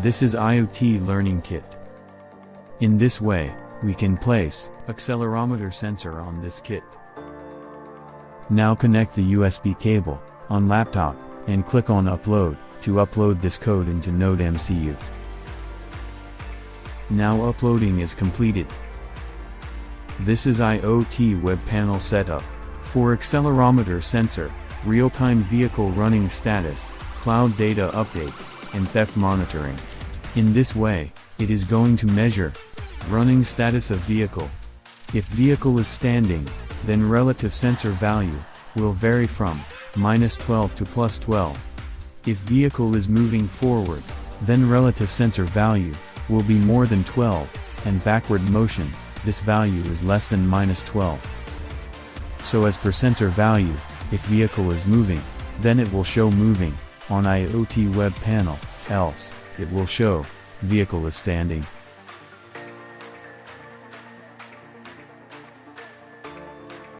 This is IoT Learning Kit. In this way, we can place accelerometer sensor on this kit. Now connect the USB cable on laptop and click on Upload to upload this code into NodeMCU. Now uploading is completed. This is IoT web panel setup for accelerometer sensor, real-time vehicle running status, cloud data update, and theft monitoring. In this way, it is going to measure running status of vehicle. If vehicle is standing, then relative sensor value will vary from -12 to +12. If vehicle is moving forward, then relative sensor value will be more than 12, and backward motion, this value is less than -12. So as per sensor value, if vehicle is moving, then it will show moving on IoT web panel, else it will show vehicle is standing.